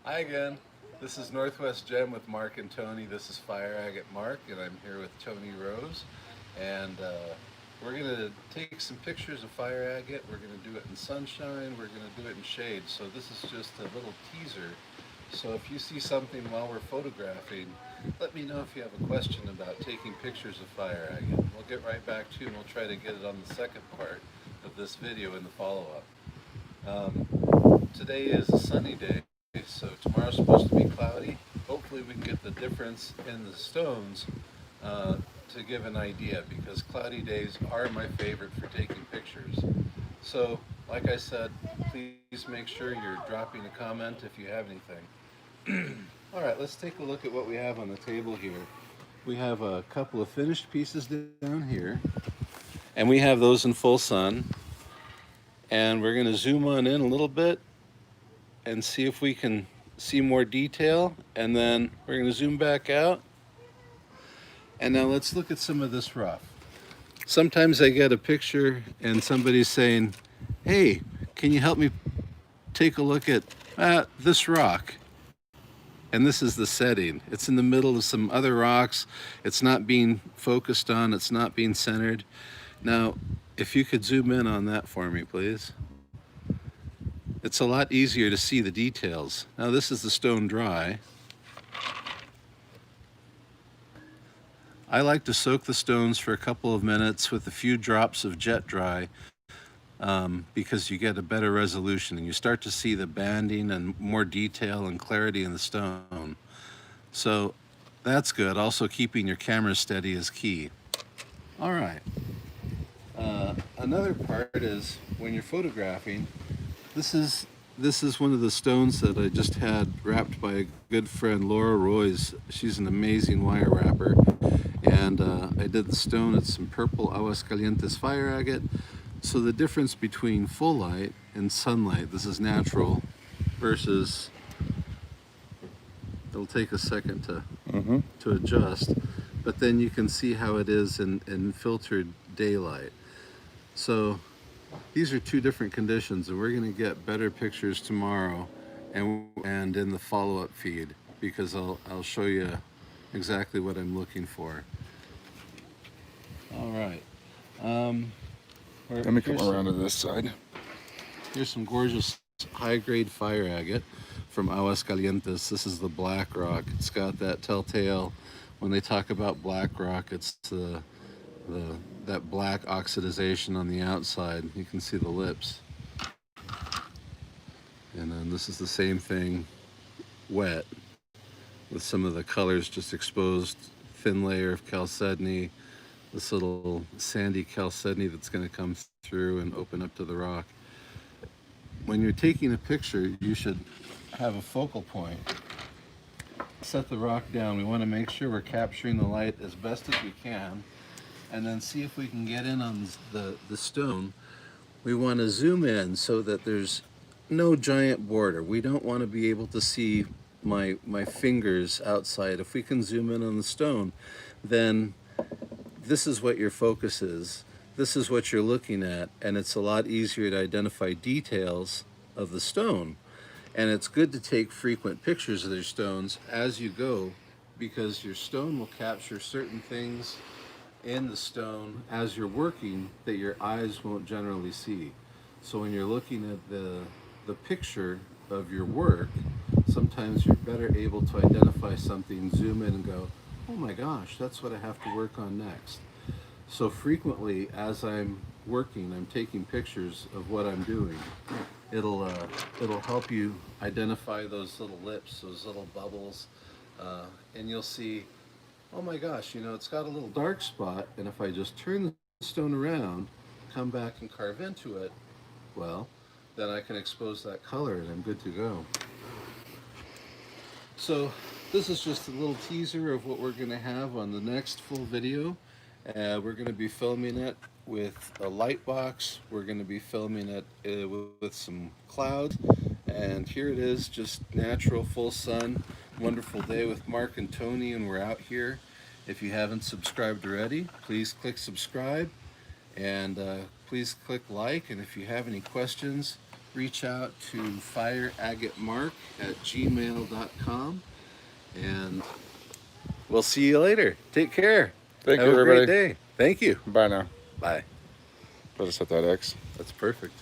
Hi again. This is Northwest Gem with Mark and Tony. This is Fire Agate Mark, and I'm here with Tony Rose. And we're going to take some pictures of fire agate. We're going to do it in sunshine. We're going to do it in shade. So this is just a little teaser. So if you see something while we're photographing, let me know if you have a question about taking pictures of fire agate. We'll get right back to you, and we'll try to get it on the second part of this video in the follow-up. Today is a sunny day, so tomorrow's supposed to be cloudy. Hopefully we can get the difference in the stones to give an idea, because cloudy days are my favorite for taking pictures. So, like I said, please make sure you're dropping a comment if you have anything. Alright, let's take a look at what we have on the table here. We have a couple of finished pieces down here, and we have those in full sun. And we're going to zoom on in a little bit and see if we can see more detail, and then we're going to zoom back out. And now let's look at some of this rough. Sometimes I get a picture and somebody's saying, hey, can you help me take a look at this rock? And this is the setting. It's in the middle of some other rocks. It's not being focused on. It's not being centered. Now, if you could zoom in on that for me, please. It's a lot easier to see the details. Now, this is the stone dry. I like to soak the stones for a couple of minutes with a few drops of jet dry because you get a better resolution and you start to see the banding and more detail and clarity in the stone. So that's good. Also, keeping your camera steady is key. All right. Another part is when you're photographing, this is one of the stones that I just had wrapped by a good friend, Laura Roy's. She's an amazing wire wrapper. And I did the stone. It's some purple Aguascalientes fire agate. So the difference between full light and sunlight, this is natural, versus, it'll take a second to adjust, but then you can see how it is in filtered daylight. So these are two different conditions, and we're going to get better pictures tomorrow and in the follow-up feed, because I'll show you exactly what I'm looking for. All right. Let me come around to this side. Here's some gorgeous high-grade fire agate from Aguascalientes. This is the black rock. It's got that telltale. When they talk about black rock, it's that black oxidization on the outside. You can see the lips. And then this is the same thing, wet, with some of the colors just exposed. Thin layer of chalcedony, this little sandy chalcedony that's going to come through and open up to the rock. When you're taking a picture, you should have a focal point. Set the rock down. We want to make sure we're capturing the light as best as we can, and then see if we can get in on the stone. We want to zoom in so that there's no giant border. We don't want to be able to see my fingers outside. If we can zoom in on the stone, then this is what your focus is. This is what you're looking at, and it's a lot easier to identify details of the stone. And it's good to take frequent pictures of your stones as you go, because your stone will capture certain things in the stone as you're working that your eyes won't generally see. So when you're looking at the picture of your work, sometimes you're better able to identify something, zoom in and go, oh my gosh, that's what I have to work on next. So frequently, as I'm working, I'm taking pictures of what I'm doing. It'll help you identify those little lips, those little bubbles, and you'll see, oh my gosh, it's got a little dark spot, and if I just turn the stone around, come back and carve into it, well, then I can expose that color and I'm good to go. So this is just a little teaser of what we're going to have on the next full video. We're going to be filming it with a light box. We're going to be filming it with some clouds. And here it is, just natural, full sun. Wonderful day with Mark and Tony, and we're out here. If you haven't subscribed already, please click subscribe, and please click like. And if you have any questions, reach out to fireagatemark@gmail.com, and we'll see you later. Take care. Thank Have you, a everybody. great day. Thank you. Bye now. Bye. Let us set that X. That's perfect.